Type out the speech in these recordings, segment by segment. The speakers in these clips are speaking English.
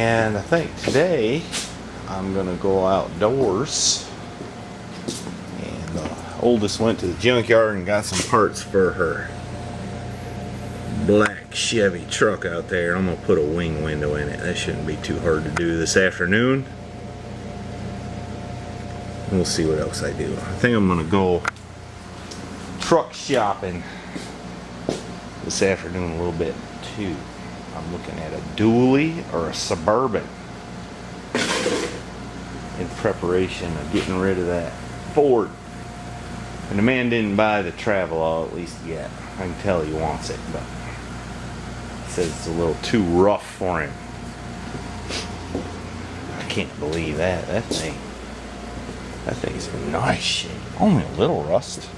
And I think today I'm gonna go outdoors. And the oldest went to the junkyard and got some parts for her Black Chevy truck out there. I'm gonna put a wing window in it. That shouldn't be too hard to do this afternoon. We'll see what else I do. I think I'm gonna go truck shopping this afternoon a little bit too. I'm looking at a dually or a Suburban in preparation of getting rid of that Ford. And the man didn't buy the Travelall at least yet. I can tell he wants it, but he says it's a little too rough for him. I can't believe that. That thing's in nice shape. Only a little rust.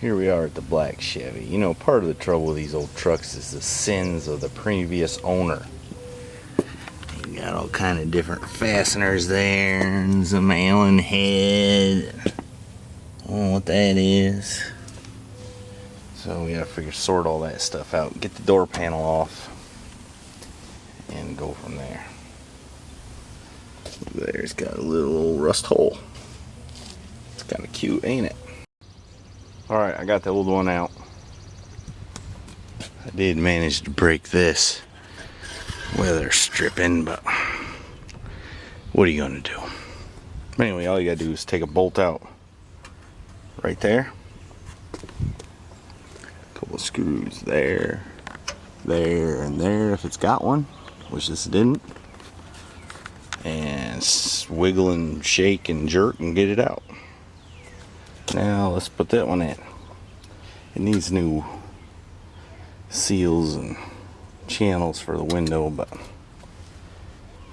Here we are at the Black Chevy. You know, part of the trouble with these old trucks is the sins of the previous owner. You got all kind of different fasteners there, and some Allen head. I don't know what that is. So we gotta sort all that stuff out, get the door panel off, and go from there. There's got a little old rust hole. It's kind of cute, ain't it? Alright, I got the old one out. I did manage to break this weather stripping, but what are you gonna do? Anyway, all you gotta do is take a bolt out right there. A couple of screws there, there, and there if it's got one, which this didn't. And wiggle and shake and jerk and get it out. Now let's put that one in. It needs new seals and channels for the window, but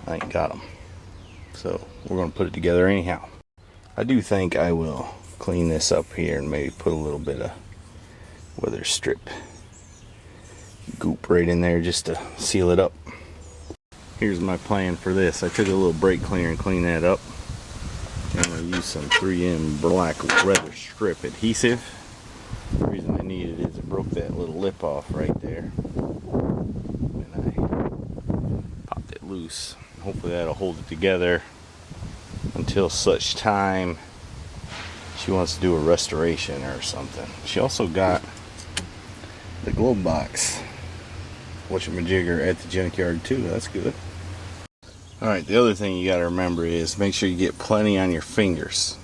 I ain't got them. So we're going to put it together anyhow. I do think I will clean this up here and maybe put a little bit of weather strip goop right in there just to seal it up. Here's my plan for this. I took a little brake cleaner and cleaned that up. I'm going to use some 3M black weather strip adhesive. The reason I need it is it broke that little lip off right there when I popped it loose. Hopefully that'll hold it together until such time she wants to do a restoration or something. She also got the glove box whatchamajigger at the junkyard too. That's good. Alright, the other thing you got to remember is make sure you get plenty on your fingers.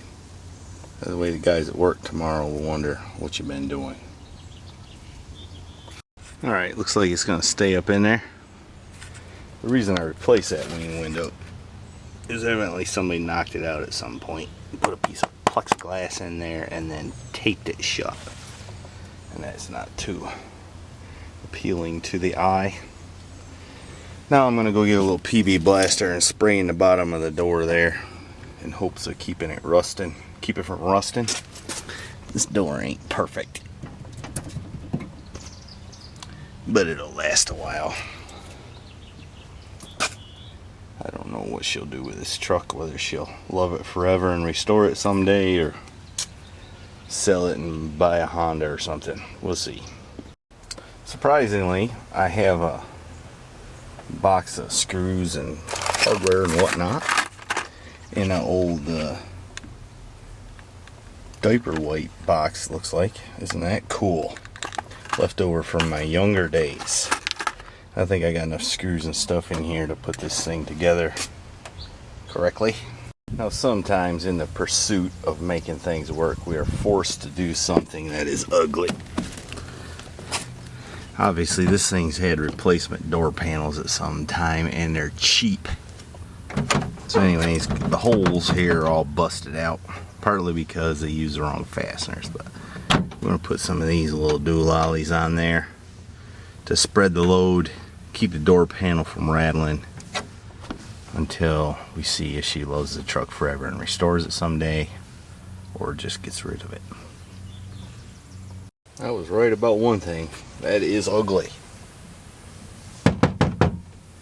That way the guys at work tomorrow will wonder what you've been doing. Alright, looks like it's going to stay up in there. The reason I replaced that wing window is evidently somebody knocked it out at some point. Put a piece of plexiglass in there and then taped it shut. And that's not too appealing to the eye. Now I'm going to go get a little PB blaster and spray in the bottom of the door there in hopes of keep it from rusting. This door ain't perfect, but it'll last a while. I don't know what she'll do with this truck, whether she'll love it forever and restore it someday or sell it and buy a Honda or something. We'll see. Surprisingly, I have a box of screws and hardware and whatnot in an old diaper wipe box, looks like. Isn't that cool? Left over from my younger days. I think I got enough screws and stuff in here to put this thing together correctly. Now sometimes in the pursuit of making things work, we are forced to do something that is ugly. Obviously this thing's had replacement door panels at some time and they're cheap. So anyways, the holes here are all busted out, partly because they use the wrong fasteners, but I'm going to put some of these little doolollies on there to spread the load, keep the door panel from rattling until we see if she loves the truck forever and restores it someday or just gets rid of it. I was right about one thing. That is ugly,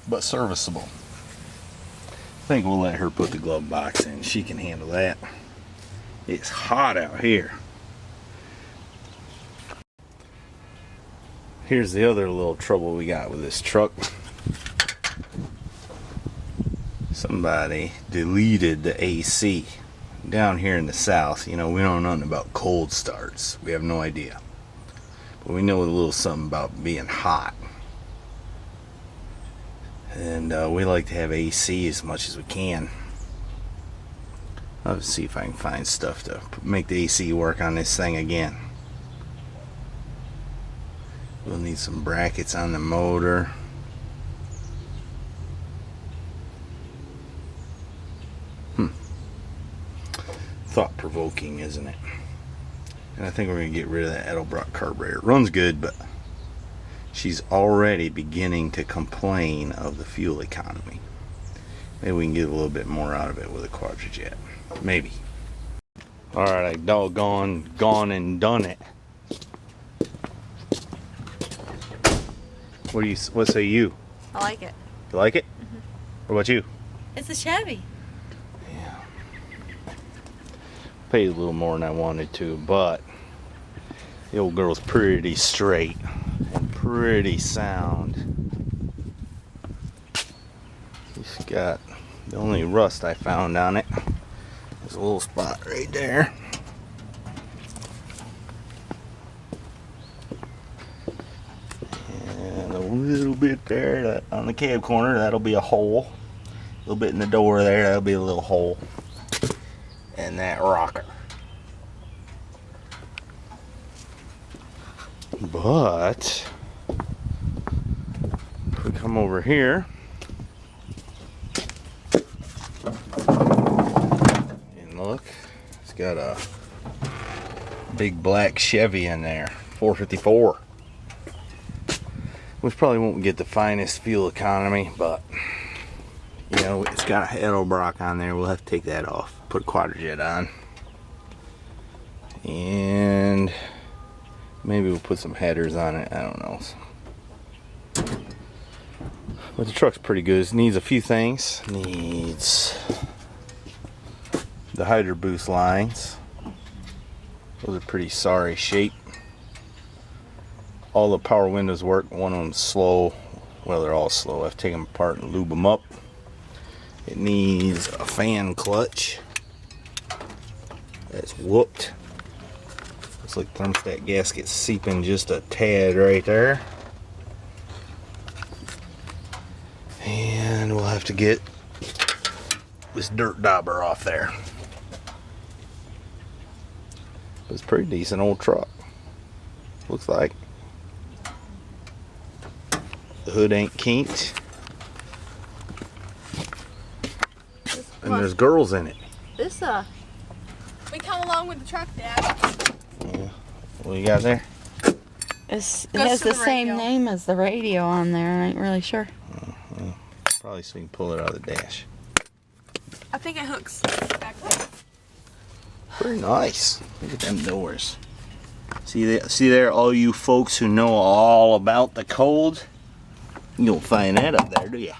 but serviceable. I think we'll let her put the glove box in. She can handle that. It's hot out here. Here's the other little trouble we got with this truck. Somebody deleted the AC. Down here in the south, you know, we don't know nothing about cold starts. We have no idea. But we know a little something about being hot. And we like to have AC as much as we can. I'll see if I can find stuff to make the AC work on this thing again. We'll need some brackets on the motor. Thought-provoking, isn't it? And I think we're going to get rid of that Edelbrock carburetor. It runs good, but she's already beginning to complain of the fuel economy. Maybe we can get a little bit more out of it with a Quadrajet. Maybe. Alright, I gone and done it. What say you? I like it. You like it? Mm-hmm. What about you? It's a Chevy. Paid a little more than I wanted to, but the old girl's pretty straight and pretty sound. She's got the only rust I found on it. There's a little spot right there. And a little bit there on the cab corner, that'll be a hole. A little bit in the door there, that'll be a little hole. And that rocker. But if we come over here and look, it's got a big black Chevy in there, 454, which probably won't get the finest fuel economy, but you know, it's got a Edelbrock on there. We'll have to take that off. Put a Quadrajet on. And maybe we'll put some headers on it. I don't know. But the truck's pretty good. It needs a few things. Needs the Hydro Boost lines. Those are pretty sorry shape. All the power windows work. One of them's slow. Well, they're all slow. I have to take them apart and lube them up. It needs a fan clutch. That's whooped. Looks like thermostat gasket seeping just a tad right there. And we'll have to get this dirt dauber off there. But it's a pretty decent old truck. Looks like. The hood ain't kinked. And there's girls in it. This we come along with the truck, Dad. Yeah. What you got there? It has the same name as the radio on there. I ain't really sure. Well, probably so you can pull it out of the dash. I think it hooks back there. Pretty nice. Look at them doors. See there, all you folks who know all about the cold? You don't find that up there, do ya?